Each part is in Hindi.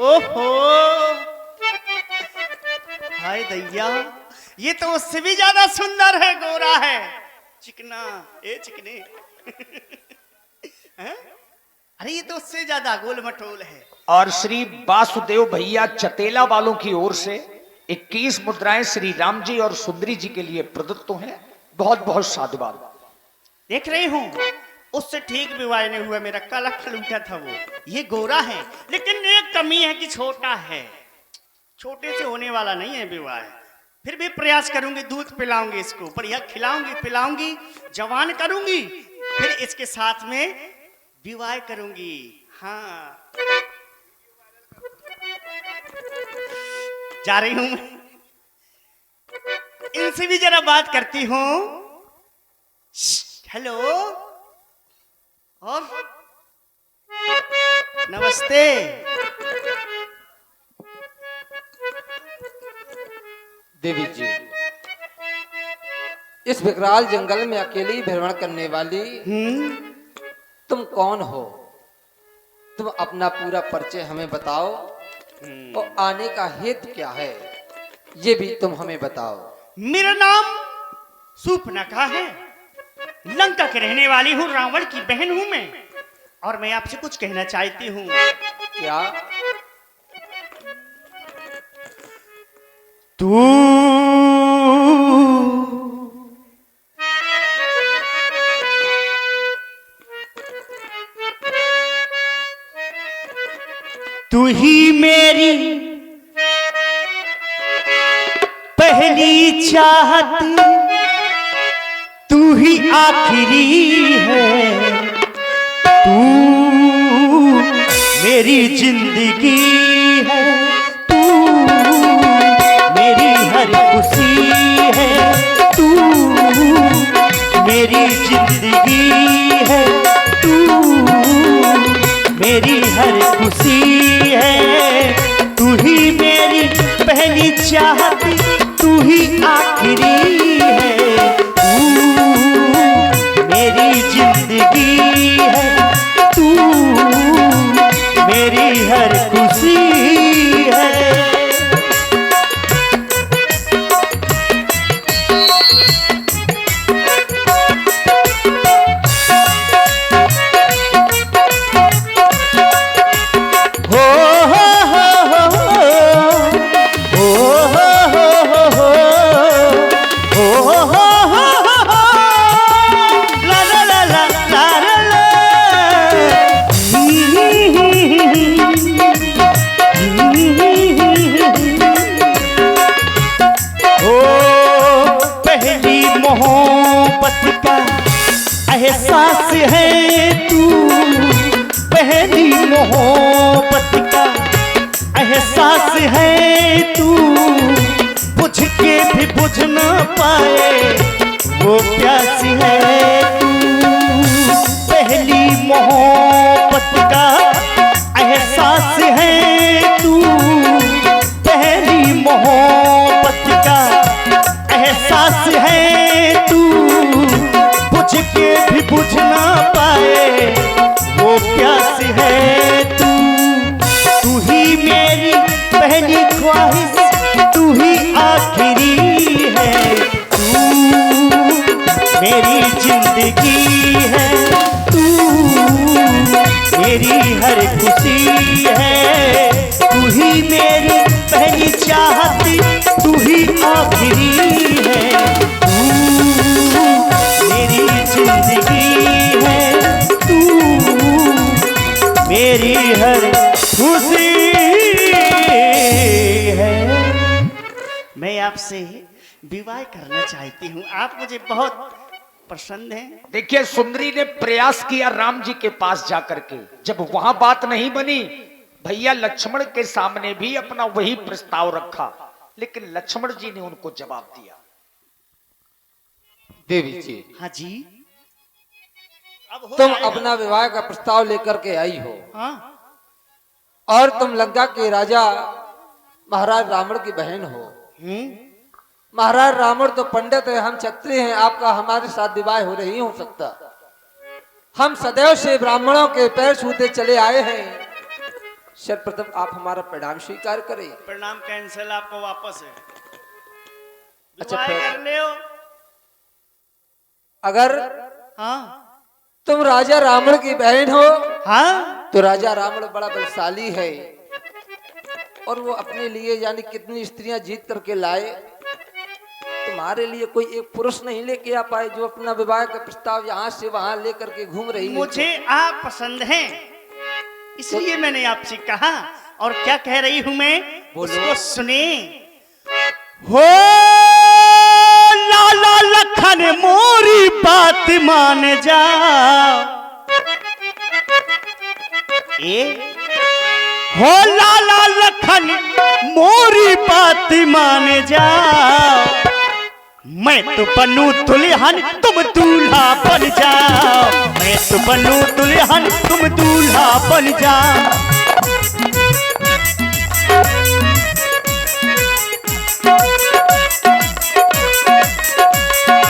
ओहो, हाय दैया, ये तो उससे भी ज्यादा सुंदर है, गोरा है, चिकना, ए चिकने। हैं? अरे ये तो उससे ज्यादा गोल मटोल है। और श्री वासुदेव भैया चतेला वालों की ओर से 21 मुद्राएं श्री राम जी और सुंदरी जी के लिए प्रदत्त हैं। बहुत बहुत साधुवाद। देख रही हूँ, उससे ठीक विवाह नहीं हुआ, मेरा काला खलूटा था वो, ये गोरा है, लेकिन एक कमी है कि छोटा है, छोटे से होने वाला नहीं है विवाह। फिर भी प्रयास करूंगी, दूध पिलाऊंगी इसको, बढ़िया खिलाऊंगी पिलाऊंगी, जवान करूंगी, फिर इसके साथ में विवाह करूंगी। हाँ, जा रही हूं, इनसे भी जरा बात करती हूं। हेलो, और नमस्ते। देवी जी, इस विकराल जंगल में अकेली भ्रमण करने वाली तुम कौन हो? तुम अपना पूरा परिचय हमें बताओ और आने का हेतु क्या है, ये भी तुम हमें बताओ। मेरा नाम सूर्पनखा है, लंका के रहने वाली हूँ, रावण की बहन हूँ मैं, और मैं आपसे कुछ कहना चाहती हूँ। क्या? तू ही मेरी पहली चाहत, तू ही आखिरी है, तू मेरी जिंदगी है, तू मेरी हर खुशी है, तू मेरी जिंदगी है, तू मेरी हर खुशी है, तू ही मेरी पहली चाहत, तू ही आखिरी है, तू मेरी जिंदगी है, तू मेरी हर खुशी है। एहसास है तू, पहली मोहब्बत का एहसास है तू, बुझ के भी बुझ न पाए वो प्यास है तू, पहली मोहब्बत का एहसास है तू, पहली मोहब्बत का एहसास है तू, बुझ के भी बुझ ना पाए वो प्यास है तू, तू ही मेरी पहली ख्वाहिश, तू ही आखिरी है, तू मेरी जिंदगी है, तू मेरी हर खुशी है, तू ही मेरी पहली चाहत, तू ही आखिरी है, तू मेरी जिंदगी है, तू मेरी हर खुशी है। मैं आपसे विवाह करना चाहती हूँ, आप मुझे बहुत पसंद हैं। देखिए, सुंदरी ने प्रयास किया राम जी के पास जाकर के, जब वहां बात नहीं बनी, भैया लक्ष्मण के सामने भी अपना वही प्रस्ताव रखा, लेकिन लक्ष्मण जी ने उनको जवाब दिया। देवी जी, हाँ जी, अब हो तुम जाएगा। अपना विवाह का प्रस्ताव लेकर के आई हो, हाँ, और तुम लंका के राजा महाराज रावण की बहन हो। महाराज रावण तो पंडित है, हम क्षत्रिय हैं, आपका हमारे साथ विवाह हो नहीं हो सकता। हम सदैव से ब्राह्मणों के पैर छूते चले आए हैं, सर्वप्रथम आप हमारा प्रणाम स्वीकार करें। प्रणाम कैंसिल, आपको वापस है। अच्छा, विवाह फिर- कर ले हो। अगर हाँ तुम राजा रावण की बहन हो हाँ, तो राजा रावण बड़ा बलशाली है और वो अपने लिए यानी कितनी स्त्रियां जीत करके लाए, तुम्हारे लिए कोई एक पुरुष नहीं लेके आ पाए जो अपना विवाह का प्रस्ताव यहाँ से वहां लेकर के घूम रही है। मुझे आप पसंद हैं, इसलिए मैंने आपसे कहा। और क्या कह रही हूं मैं, बोलो। उसको सुने। हो लाला लखन मोरी बात मान जा, ए हो लाला लखन मोरी बात मान जा, मैं तो बनू दुल्हन तुम दूल्हा बन जाओ, मैं तो बनू दुल्हन तुम दूल्हा बन जाओ।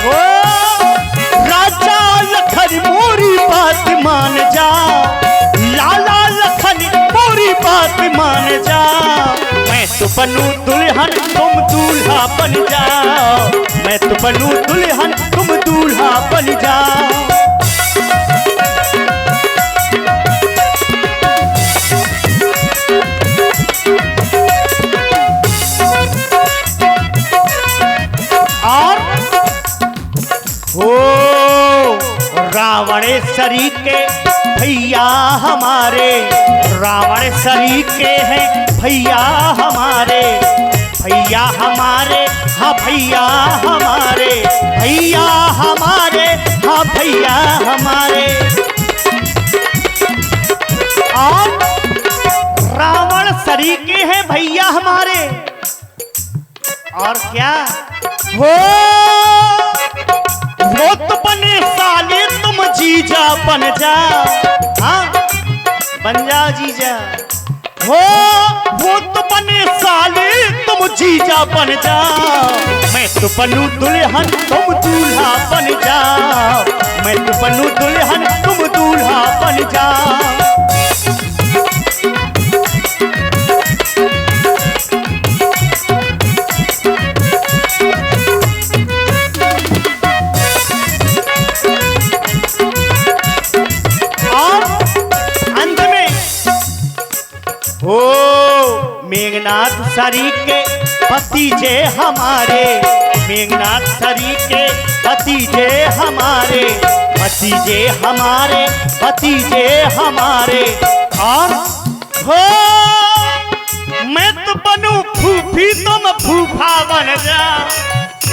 ओ राजा लखन मोरी बात मान जा, लाला लखन मोरी बात मान जा, मैं तो बनू दुल्हन तुम दूल्हा बन जाओ, मैं तो बनू दुल्हन तुम दूल्हा बन जाओ। और हो रावणेश्वरी के भैया हमारे, रावणेश्वरी के हैं भैया हमारे, भैया हमारे हाँ भैया हमारे, भैया हमारे हाँ भैया हमारे। और रावण सरी के हैं भैया हमारे। और क्या हो वो तो बने साले तुम जीजा बन जा, हाँ बन जाओ जीजा। हो वो तो बने साले तुम जीजा बन जाओ, मैं तो बनू दुल्हन तुम दूल्हा बन जाओ, मैं तो बनू दुल्हन तुम दूल्हा बन जाओ। हो मेघनाथ सरी के भतीजे हमारे, मेघनाथ सरी के भतीजे हमारे, भतीजे हमारे, भतीजे हमारे। और हो मैं तो बनू फूफी तुम फूफा बन जा,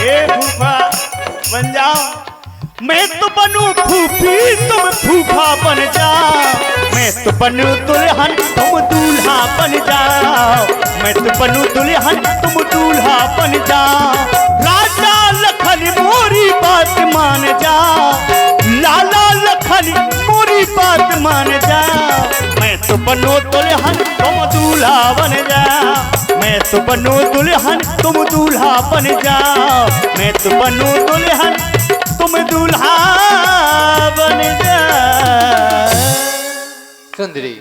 ए फूफा बन जाओ, मैं तो बनू फूफी तुम फूफा बन जाओ, मैं तो बनू दुल्हन तुम दूल्हा बन जाओ, मैं तो बनू दुल्हन तुम दूल्हा बन जाओ। राजा लखन मोरी बात मान जा, लाला लखन मोरी बात मान जा, मैं तो बनू दुल्हन तुम दूल्हा बन जाओ, मैं तो बनू दुल्हन तुम दूल्हा बन जाओ, मैं तो बनू दुल्हन तुम दूल्हा बन जा। सुंदरी,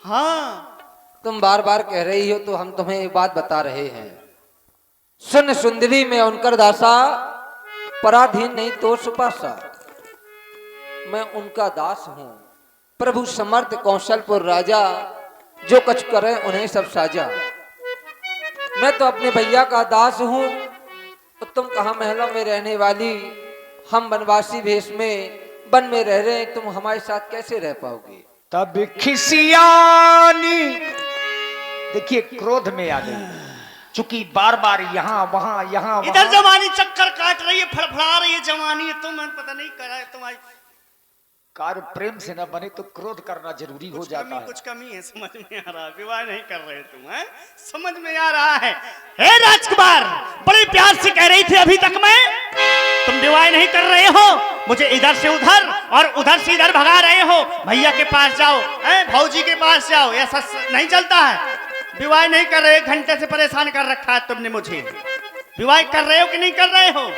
हाँ तुम बार बार कह रही हो तो हम तुम्हें एक बात बता रहे हैं। सुन सुंदरी, मैं उनकर दासा, पराधीन नहीं तो सुपासा, मैं उनका दास हूँ। प्रभु समर्थ कौशलपुर राजा जो कुछ करे उन्हें सब साजा। मैं तो अपने भैया का दास हूँ, तो तुम कहाँ महलों में रहने वाली, हम वनवासी भेष में वन में रह रहे हैं, तुम हमारे साथ कैसे रह पाओगे? तब खिसियानी, देखिए क्रोध में आ गई, चूंकि बार बार यहाँ वहां इधर जवानी चक्कर काट रही है, फड़फड़ा रही है जवानी, तुम पता नहीं करा है तुम्हारी। कार्य प्रेम से न बने तो क्रोध करना जरूरी हो जाता है। कुछ कमी है, समझ में आ रहा है, विवाह नहीं कर रहे तुम, हैं? समझ में आ रहा है। हे राजकुमार, बड़े प्यार से कह रही थी अभी तक मैं, तुम विवाह नहीं कर रहे हो, मुझे इधर से उधर और उधर से इधर भगा रहे हो। भैया के पास जाओ, भौजी के पास जाओ, ऐसा नहीं चलता है। विवाह नहीं कर रहे, 1 घंटे से परेशान कर रखा है तुमने मुझे। विवाह कर रहे हो कि नहीं कर रहे हो?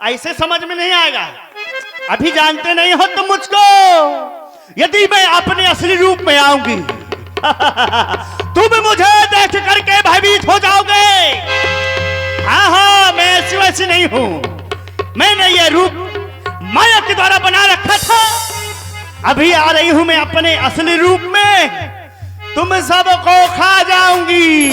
ऐसे समझ में नहीं आएगा, अभी जानते नहीं हो तुम मुझको। यदि मैं अपने असली रूप में आऊंगी तुम मुझे देख करके भयभीत हो जाओगे। हाँ हाँ, मैं ऐसी वैसी नहीं हूं। मैंने ये रूप माया के द्वारा बना रखा था। अभी आ रही हूं मैं अपने असली रूप में, तुम सबको खा जाऊंगी।